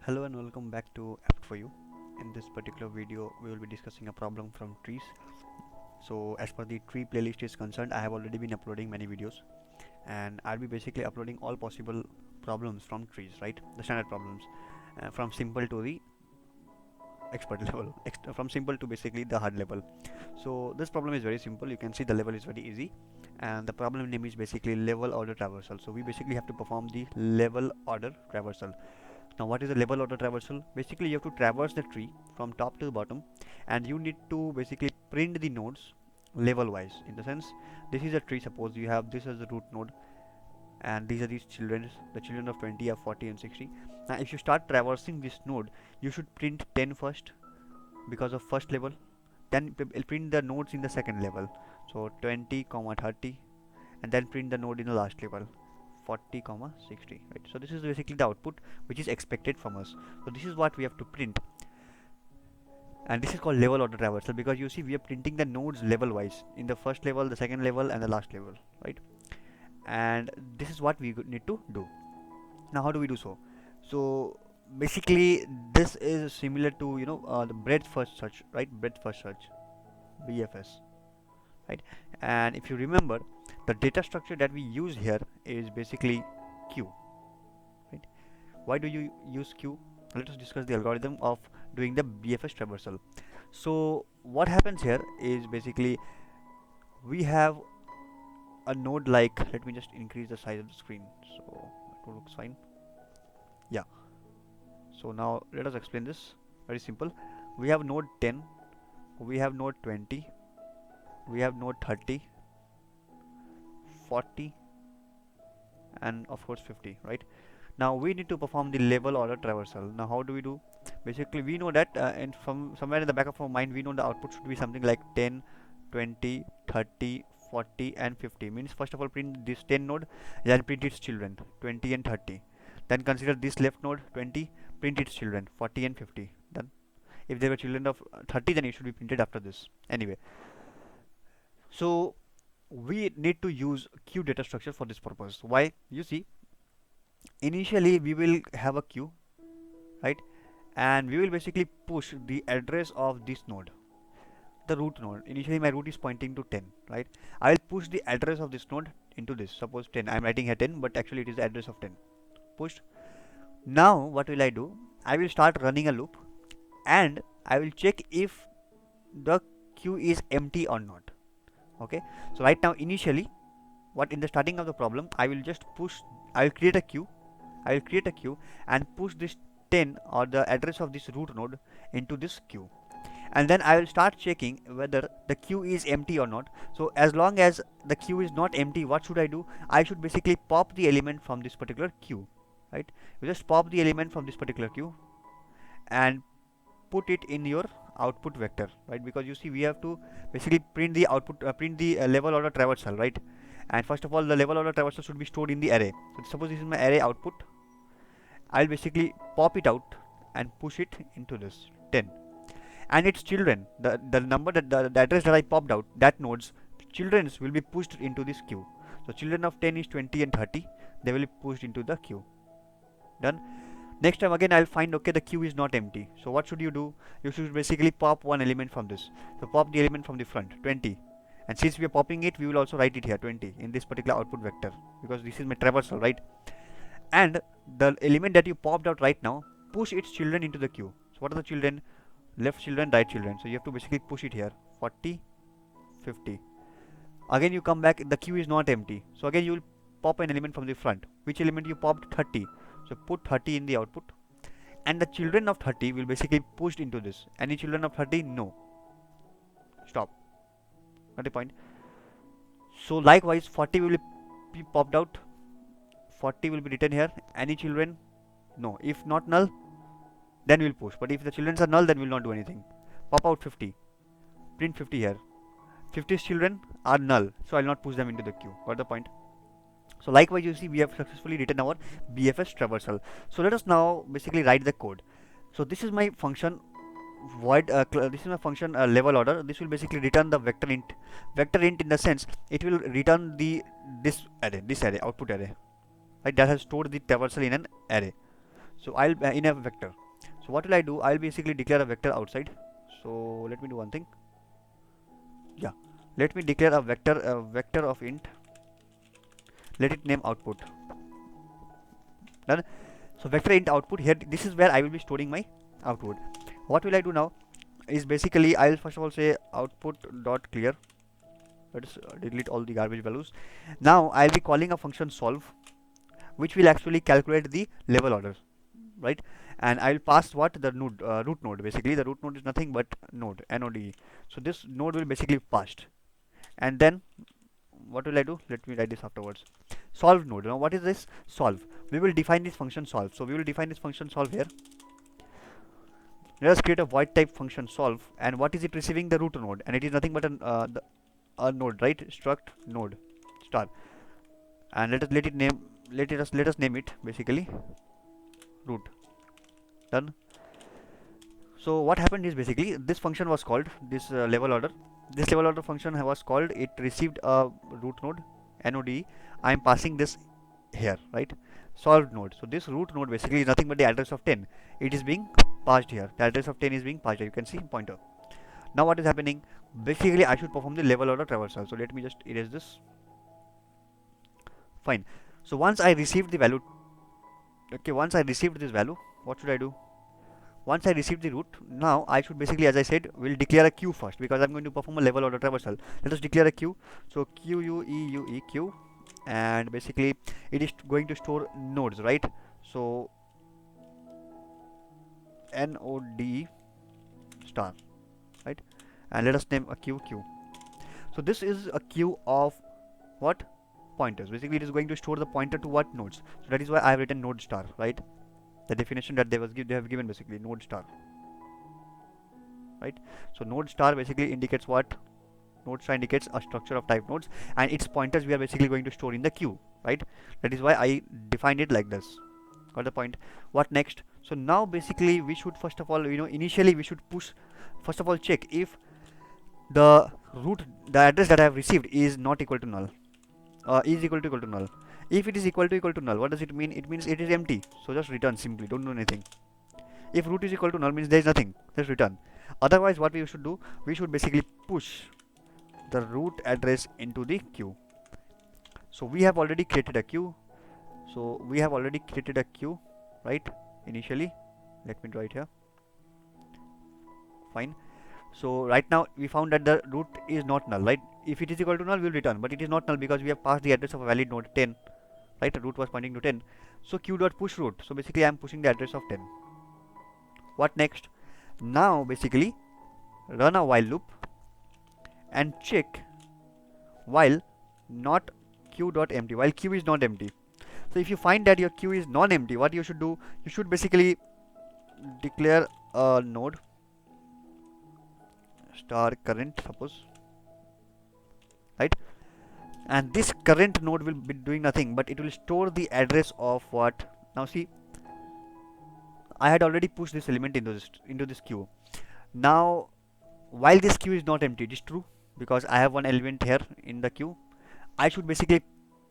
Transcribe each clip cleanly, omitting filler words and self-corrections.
Hello and welcome back to Apt for You. In this particular video, we will be discussing a problem from trees. So, as per the tree playlist is concerned, I have already been uploading many videos, and I'll be basically uploading all possible problems from trees, right? The standard problems, from simple to the expert level, from simple to basically the hard level. So, this problem is very simple. You can see the level is very easy, and the problem name is basically level order traversal. So, we basically have to perform the level order traversal. Now, what is a level order traversal? Basically, you have to traverse the tree from top to the bottom, and you need to basically print the nodes level wise. In the sense, this is a tree. Suppose you have this as the root node, and these are these children. The children of 20 are 40 and 60. Now, if you start traversing this node, you should print 10 first because of first level. Then print the nodes in the second level. So 20, 30, and then print the node in the last level. 40 60, right? So this is basically the output which is expected from us. So this is what we have to print, and this is called level order traversal, because you see we are printing the nodes level wise in the first level, the second level, and the last level, right? And this is what we need to do. Now how do we do so? So basically this is similar to the breadth first search, right? Breadth first search, BFS, right? And if you remember, the data structure that we use here is basically queue, right? Why do you use queue? Let us discuss the algorithm of doing the BFS traversal. So what happens here is basically we have a node like, let me just increase the size of the screen so it looks fine. Yeah, so now let us explain this. Very simple. We have node 10, we have node 20, we have node 30, 40, and of course 50, right? Now we need to perform the level order traversal. Now how do we do? Basically we know that and from somewhere in the back of our mind we know the output should be something like 10, 20, 30, 40, and 50. Means first of all print this 10 node, then print its children 20 and 30. Then consider this left node 20, print its children 40 and 50. Then if there were children of 30, then it should be printed after this. Anyway, so we need to use queue data structure for this purpose. Why? You see, initially we will have a queue, right? And we will basically push the address of this node, the root node. Initially my root is pointing to 10, right? I will push the address of this node into this. Suppose 10, I'm writing here 10, but actually it is the address of 10 pushed. Now what will I do? I will start running a loop, and I will check if the queue is empty or not. Okay, so right now initially, what in the starting of the problem, I will just push, I will create a queue, and push this 10 or the address of this root node into this queue, and then I will start checking whether the queue is empty or not. So as long as the queue is not empty, what should I do? I should basically pop the element from this particular queue, right? You just pop the element from this particular queue and put it in your output vector, right? Because you see we have to basically print the output, print the level order traversal, right? And first of all the level order traversal should be stored in the array. So suppose this is my array output, I'll basically pop it out and push it into this 10, and its children, the number that the address that I popped out, that node's childrens will be pushed into this queue. So children of 10 is 20 and 30, they will be pushed into the queue. Done. Next time again I'll find, okay, the queue is not empty. So what should you do? You should basically pop one element from this. So pop the element from the front, 20. And since we are popping it, we will also write it here, 20, in this particular output vector, because this is my traversal, right? And the element that you popped out right now, push its children into the queue. So what are the children? Left children, right children. So you have to basically push it here, 40, 50. Again you come back, the queue is not empty. So again you will pop an element from the front. Which element you popped? 30. So put 30 in the output, and the children of 30 will basically pushed into this. Any children of 30? No. Stop. Got the point? So likewise 40 will be popped out, 40 will be written here. Any children? No. If not null, then we will push. But if the children are null, then we will not do anything. Pop out 50, print 50 here. 50's children are null, so I will not push them into the queue. Got the point? So likewise you see we have successfully written our BFS traversal. So let us now basically write the code. So this is my function void, this is my function level order. This will basically return the vector int. Vector int in the sense it will return this array output array, right? That has stored the traversal in an array. So I'll in a vector. So what will I do? I'll basically declare a vector outside. So let me do one thing. Yeah, let me declare a vector of int. Let it name output. Done. So vector int output here. This is where I will be storing my output. What will I do now? Is basically I'll first of all say output dot clear. Let us delete all the garbage values. Now I'll be calling a function solve, which will actually calculate the level order, right? And I'll pass what the node root node. Basically the root node is nothing but node, node. So this node will basically be passed, and then what will I do? Let me write this afterwards. Solve node. Now what is this solve? We will define this function solve. So we will define this function solve here. Let us create a void type function solve, and what is it receiving? The root node, and it is nothing but a node, right? Struct node star, and let us name it basically root. Done. So what happened is basically this function was called this level order. This level order function was called. It received a root node, node. I am passing this here, right? Solved node. So this root node basically is nothing but the address of 10. It is being passed here. The address of 10 is being passed here. You can see pointer. Now what is happening? Basically I should perform the level order traversal. So let me just erase this. Fine. So once I received the value, okay, once I received this value, what should I do? Once I receive the root, now I should basically, as I said, will declare a queue first, because I'm going to perform a level order traversal. Let us declare a queue. So queue, and basically it is going to store nodes, right? So node star, right? And let us name a queue. So this is a queue of what? Pointers. Basically it is going to store the pointer to what nodes. So that is why I have written node star, right? The definition that they have given basically node star, right? So node star basically indicates what? Node star indicates a structure of type nodes, and its pointers we are basically going to store in the queue, right? That is why I defined it like this. Got the point? What next? So now basically we should first of all, initially we should push, first of all check if the the address that I have received is not equal to null, is equal to null. If it is equal to null, what does it mean? It means it is empty. So just return simply. Don't do anything. If root is equal to null means there is nothing. Just return. Otherwise, what we should do? We should basically push the root address into the queue. So we have already created a queue. Right? Initially, let me draw it here. Fine. So right now we found that the root is not null, right? If it is equal to null, we will return, but it is not null because we have passed the address of a valid node 10, right? The root was pointing to 10. So q dot push root. So basically I am pushing the address of 10. What next? Now basically run a while loop and check while not q dot empty, while q is not empty. So if you find that your queue is non-empty, what you should do? You should basically declare a node star current, suppose, right? And this current node will be doing nothing, but it will store the address of what? Now see, I had already pushed this element into this queue. Now while this queue is not empty, it is true because I have one element here in the queue. I should basically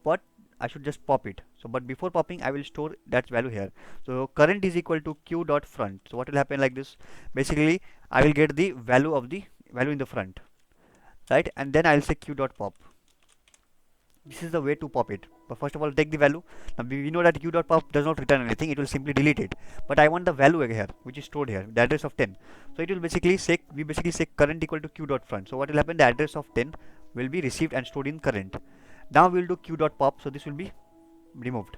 what? I should just pop it. So but before popping I will store that value here. So current is equal to q dot front. So what will happen like this? Basically I will get the value of the value in the front, right? And then I'll say q dot pop. This is the way to pop it. But first of all, take the value. Now we know that q dot pop does not return anything, it will simply delete it. But I want the value here, which is stored here, the address of 10. So it will basically say, we basically say current equal to q dot front. So what will happen? The address of 10 will be received and stored in current. Now we will do q dot pop, so this will be removed.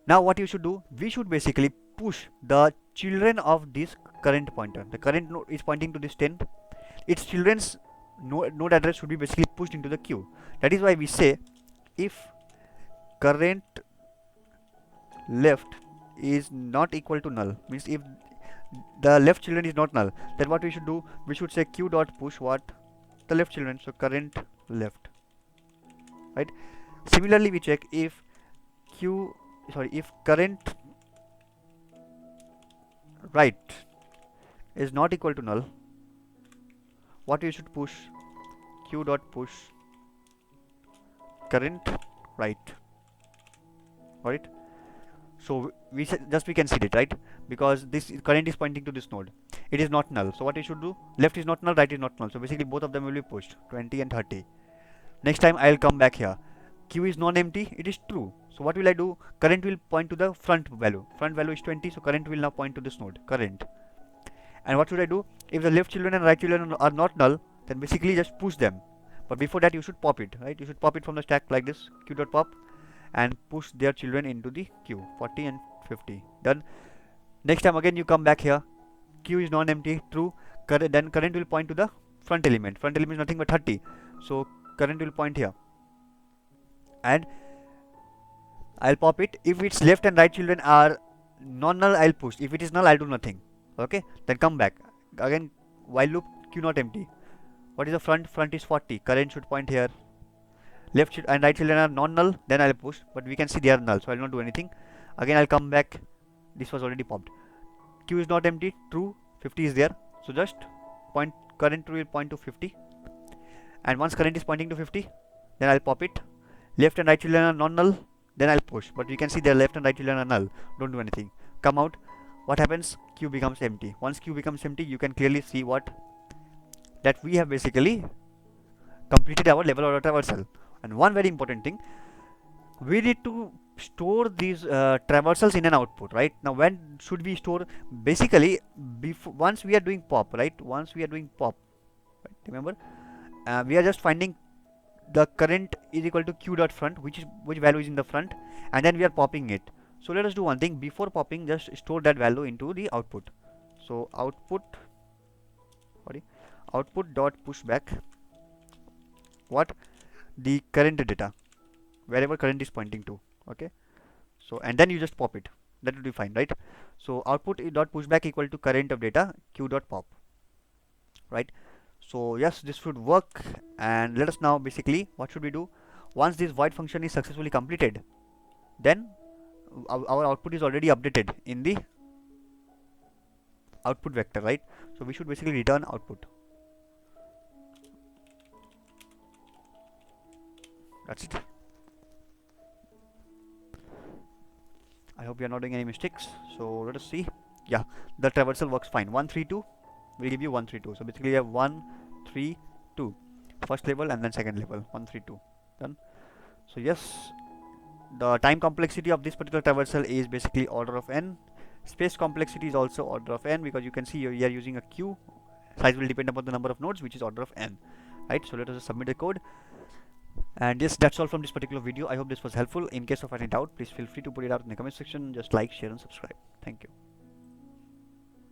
Now what you should do? We should basically push the children of this current pointer. The current node is pointing to this 10. Its children's node address should be basically pushed into the queue. That is why we say if current left is not equal to null, means if the left children is not null, then what we should do? We should say q dot push what? The left children. So current left, right? Similarly we check if if current right is not equal to null, what we should push? Q dot push current right. Right? So just we can see it, right? Because this current is pointing to this node. It is not null. So what we should do? Left is not null, right is not null. So basically both of them will be pushed, 20 and 30. Next time I'll come back here. Q is non-empty. It is true. So what will I do? Current will point to the front value. Front value is 20. So current will now point to this node. Current. And what should I do? If the left children and right children are not null, then basically just push them. But before that, you should pop it, right? You should pop it from the stack like this, q.pop, and push their children into the queue, 40 and 50. Done. Next time again you come back here. Q is non-empty, true. Then current will point to the front element. Front element is nothing but 30. So current will point here. And I'll pop it. If its left and right children are non-null, I'll push. If it is null, I'll do nothing. Okay, then come back again, while loop, q not empty. What is the front? Front is 40. Current should point here. Left and right children are non-null, then I'll push, but we can see they are null, so I'll not do anything. Again I'll come back. This was already popped. Q is not empty, true. 50 is there, so just point. Current will point to 50, and once current is pointing to 50, then I'll pop it. Left and right children are non-null, then I'll push, but you can see their left and right children are null. Don't do anything. Come out. What happens? Q becomes empty. Once Q becomes empty, you can clearly see what that we have basically completed our level order traversal. And one very important thing, we need to store these traversals in an output, right? Now when should we store? Basically once we are doing pop, right? Once we are doing pop, right? Remember, we are just finding the current is equal to q dot front, which value is in the front, and then we are popping it. So let us do one thing. Before popping, just store that value into the output. So output dot pushback what? The current data, wherever current is pointing to. Okay, so and then you just pop it. That will be fine, right? So output dot pushback equal to current of data q dot pop, right? So yes, this should work. And let us now basically, what should we do? Once this void function is successfully completed, then our output is already updated in the output vector, right? So we should basically return output. That's it. I hope you are not doing any mistakes. So let us see. Yeah, the traversal works fine. 132 will give you 132. So basically you have 132 first level and then second level, 132. Done. So yes, the time complexity of this particular traversal is basically order of n. Space complexity is also order of n, because you can see you are using a queue. Size will depend upon the number of nodes, which is order of n, right? So let us submit the code. And yes, that's all from this particular video. I hope this was helpful. In case of any doubt, please feel free to put it out in the comment section. Just like, share and subscribe. Thank you.